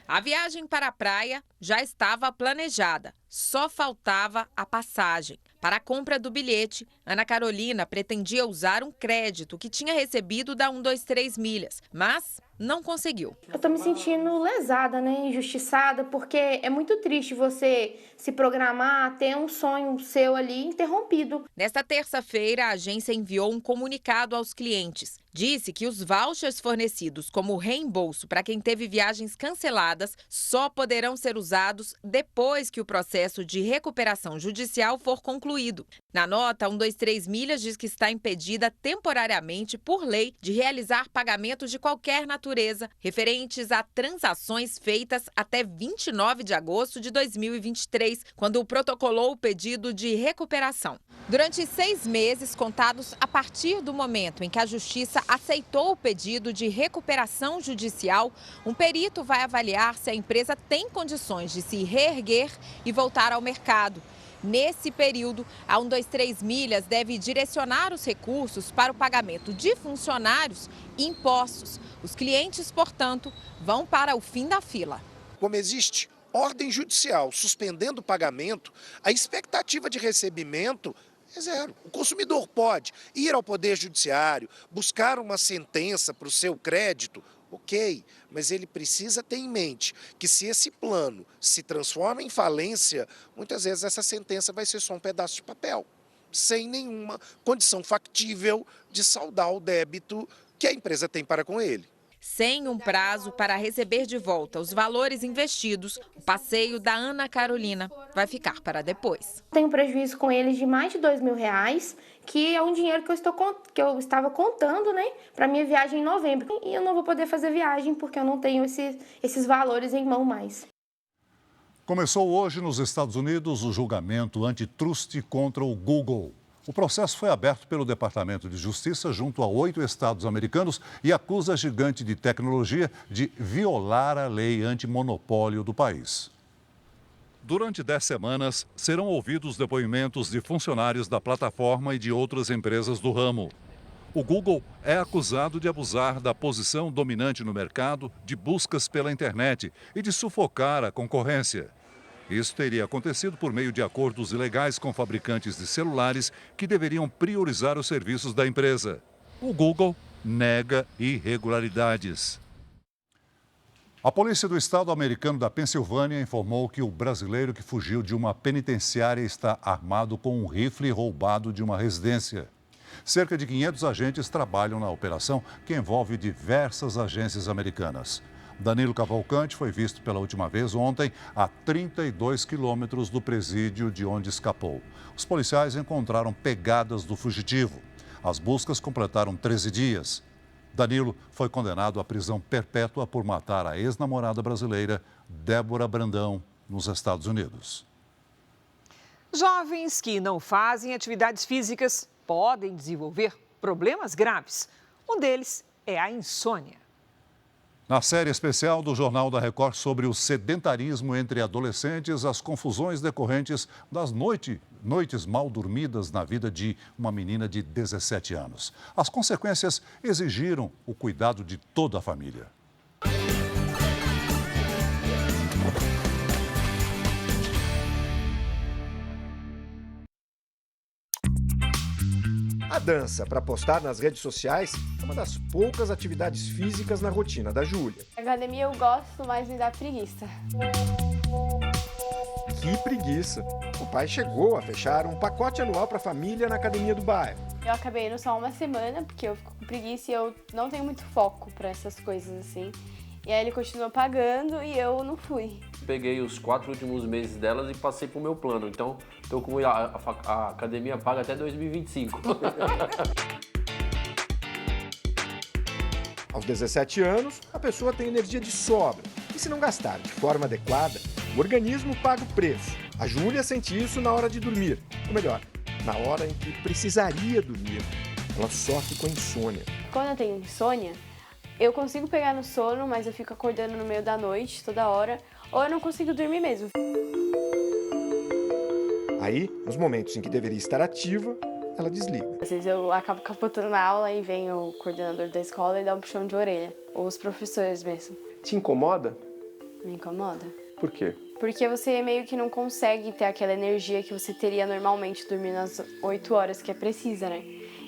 A viagem para a praia já estava planejada, só faltava a passagem. Para a compra do bilhete, Ana Carolina pretendia usar um crédito que tinha recebido da 123 Milhas, mas não conseguiu. Eu tô me sentindo lesada, né, injustiçada, porque é muito triste você se programar, ter um sonho seu ali interrompido. Nesta terça-feira, a agência enviou um comunicado aos clientes. Disse que os vouchers fornecidos como reembolso para quem teve viagens canceladas só poderão ser usados depois que o processo de recuperação judicial for concluído. Na nota, 123 Milhas diz que está impedida temporariamente, por lei, de realizar pagamentos de qualquer natureza referentes a transações feitas até 29 de agosto de 2023, quando protocolou o pedido de recuperação. Durante 6 meses, contados a partir do momento em que a Justiça aceitou o pedido de recuperação judicial, um perito vai avaliar se a empresa tem condições de se reerguer e voltar ao mercado. Nesse período, a 123 Milhas deve direcionar os recursos para o pagamento de funcionários e impostos. Os clientes, portanto, vão para o fim da fila. Como existe ordem judicial suspendendo o pagamento, a expectativa de recebimento é zero. O consumidor pode ir ao Poder Judiciário, buscar uma sentença para o seu crédito Ok, mas ele precisa ter em mente que se esse plano se transforma em falência, muitas vezes essa sentença vai ser só um pedaço de papel, sem nenhuma condição factível de saldar o débito que a empresa tem para com ele. Sem um prazo para receber de volta os valores investidos, o passeio da Ana Carolina vai ficar para depois. Tenho prejuízo com eles de mais de R$2.000, que é um dinheiro que eu estava contando, né, para minha viagem em novembro. E eu não vou poder fazer viagem porque eu não tenho esses valores em mão mais. Começou hoje nos Estados Unidos o julgamento antitruste contra o Google. O processo foi aberto pelo Departamento de Justiça junto a 8 estados americanos e acusa a gigante de tecnologia de violar a lei antimonopólio do país. Durante 10 semanas, serão ouvidos depoimentos de funcionários da plataforma e de outras empresas do ramo. O Google é acusado de abusar da posição dominante no mercado de buscas pela internet e de sufocar a concorrência. Isso teria acontecido por meio de acordos ilegais com fabricantes de celulares que deveriam priorizar os serviços da empresa. O Google nega irregularidades. A polícia do estado americano da Pensilvânia informou que o brasileiro que fugiu de uma penitenciária está armado com um rifle roubado de uma residência. Cerca de 500 agentes trabalham na operação, que envolve diversas agências americanas. Danilo Cavalcante foi visto pela última vez ontem a 32 quilômetros do presídio de onde escapou. Os policiais encontraram pegadas do fugitivo. As buscas completaram 13 dias. Danilo foi condenado à prisão perpétua por matar a ex-namorada brasileira Débora Brandão, nos Estados Unidos. Jovens que não fazem atividades físicas podem desenvolver problemas graves. Um deles é a insônia. Na série especial do Jornal da Record sobre o sedentarismo entre adolescentes, as confusões decorrentes das noites mal dormidas na vida de uma menina de 17 anos. As consequências exigiram o cuidado de toda a família. A dança, para postar nas redes sociais, é uma das poucas atividades físicas na rotina da Júlia. Academia eu gosto, mas me dá preguiça. Que preguiça! O pai chegou a fechar um pacote anual para a família na academia do bairro. Eu acabei indo só uma semana, porque eu fico com preguiça e eu não tenho muito foco para essas coisas assim. E aí ele continuou pagando e eu não fui. Peguei os 4 últimos meses delas e passei pro meu plano. Então, tô com a academia paga até 2025. Aos 17 anos, a pessoa tem energia de sobra. E se não gastar de forma adequada, o organismo paga o preço. A Júlia sente isso na hora de dormir. Ou melhor, na hora em que precisaria dormir. Ela sofre com insônia. Quando eu tenho insônia, eu consigo pegar no sono, mas eu fico acordando no meio da noite, toda hora, ou eu não consigo dormir mesmo. Aí, nos momentos em que deveria estar ativa, ela desliga. Às vezes eu acabo capotando na aula e vem o coordenador da escola e dá um puxão de orelha, ou os professores mesmo. Te incomoda? Me incomoda. Por quê? Porque você meio que não consegue ter aquela energia que você teria normalmente dormindo às 8 horas que é precisa, né?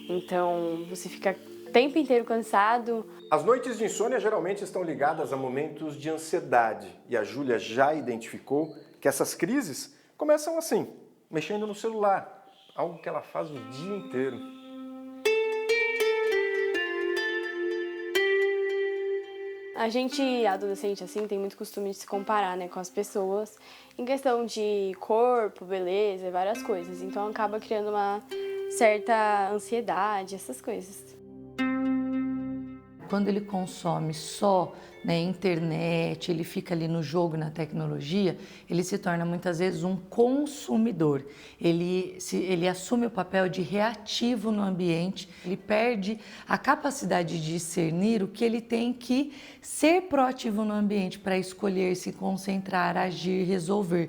Então, você fica o tempo inteiro cansado. As noites de insônia geralmente estão ligadas a momentos de ansiedade. E a Júlia já identificou que essas crises começam assim, mexendo no celular. Algo que ela faz o dia inteiro. A gente, adolescente, assim, tem muito costume de se comparar, né, com as pessoas em questão de corpo, beleza e várias coisas. Então acaba criando uma certa ansiedade, essas coisas. Quando ele consome só internet, ele fica ali no jogo, na tecnologia, ele se torna muitas vezes um consumidor. Ele assume o papel de reativo no ambiente, ele perde a capacidade de discernir o que ele tem que ser proativo no ambiente para escolher, se concentrar, agir, resolver.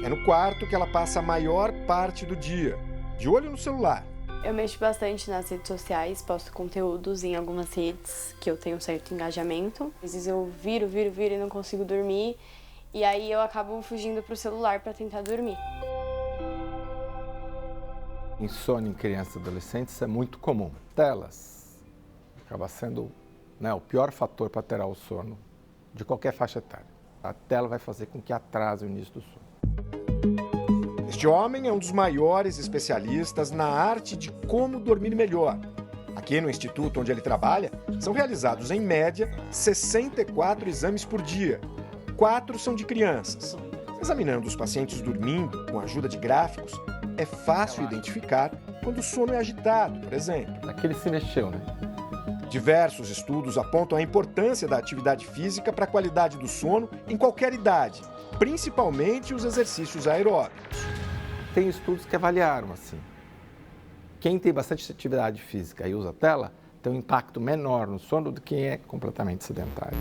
É no quarto que ela passa a maior parte do dia, de olho no celular. Eu mexo bastante nas redes sociais, posto conteúdos em algumas redes que eu tenho um certo engajamento. Às vezes eu viro e não consigo dormir, e aí eu acabo fugindo pro celular para tentar dormir. Insônia em crianças e adolescentes é muito comum. Telas, acaba sendo, né, o pior fator para alterar o sono de qualquer faixa etária. A tela vai fazer com que atrase o início do sono. Este homem é um dos maiores especialistas na arte de como dormir melhor. Aqui no instituto onde ele trabalha, são realizados, em média, 64 exames por dia. 4 são de crianças. Examinando os pacientes dormindo, com a ajuda de gráficos, é fácil identificar quando o sono é agitado, por exemplo. Aqui ele se mexeu, né? Diversos estudos apontam a importância da atividade física para a qualidade do sono em qualquer idade, principalmente os exercícios aeróbicos. Tem estudos que avaliaram assim. Quem tem bastante atividade física e usa a tela, tem um impacto menor no sono do que quem é completamente sedentário.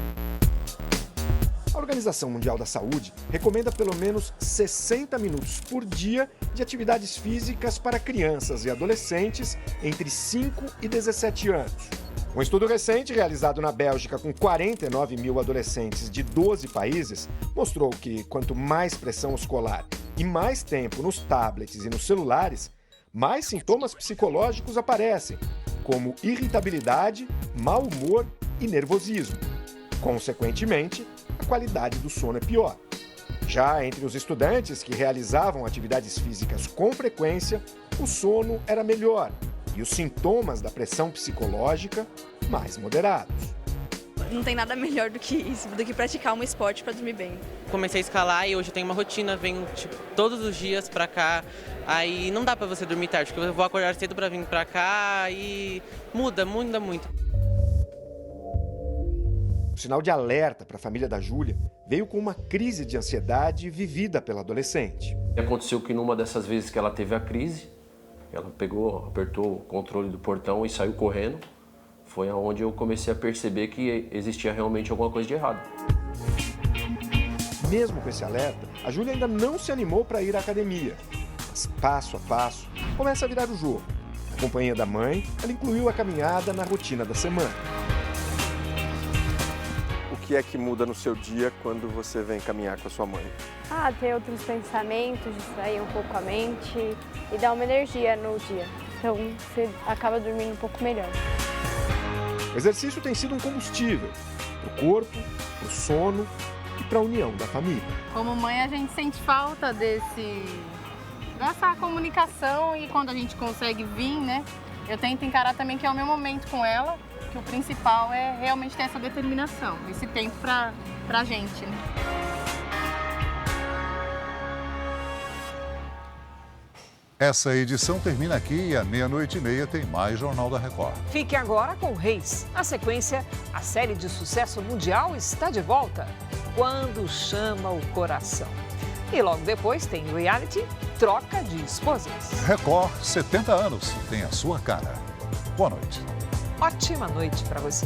A Organização Mundial da Saúde recomenda pelo menos 60 minutos por dia de atividades físicas para crianças e adolescentes entre 5 e 17 anos. Um estudo recente realizado na Bélgica com 49 mil adolescentes de 12 países mostrou que quanto mais pressão escolar e mais tempo nos tablets e nos celulares, mais sintomas psicológicos aparecem, como irritabilidade, mau humor e nervosismo. Consequentemente, a qualidade do sono é pior. Já entre os estudantes que realizavam atividades físicas com frequência, o sono era melhor e os sintomas da pressão psicológica mais moderados. Não tem nada melhor do que isso, do que praticar um esporte para dormir bem. Comecei a escalar e hoje eu tenho uma rotina, venho todos os dias para cá. Aí não dá para você dormir tarde, porque eu vou acordar cedo para vir para cá e muda muito. O sinal de alerta para a família da Júlia veio com uma crise de ansiedade vivida pela adolescente. Aconteceu que numa dessas vezes que ela teve a crise, ela apertou o controle do portão e saiu correndo. Foi aonde eu comecei a perceber que existia realmente alguma coisa de errado. Mesmo com esse alerta, a Júlia ainda não se animou para ir à academia. Mas passo a passo, começa a virar o jogo. Na companhia da mãe, ela incluiu a caminhada na rotina da semana. O que é que muda no seu dia quando você vem caminhar com a sua mãe? Ter outros pensamentos, distrair um pouco a mente e dar uma energia no dia. Então você acaba dormindo um pouco melhor. O exercício tem sido um combustível para o corpo, para o sono e para a união da família. Como mãe, a gente sente falta dessa comunicação e quando a gente consegue vir, né? Eu tento encarar também que é o meu momento com ela, que o principal é realmente ter essa determinação, esse tempo pra gente, né? Essa edição termina aqui e à 00:30 tem mais Jornal da Record. Fique agora com Reis. Na sequência, a série de sucesso mundial está de volta. Quando Chama o Coração. E logo depois tem o reality Troca de Esposas. Record, 70 anos, tem a sua cara. Boa noite. Ótima noite para você.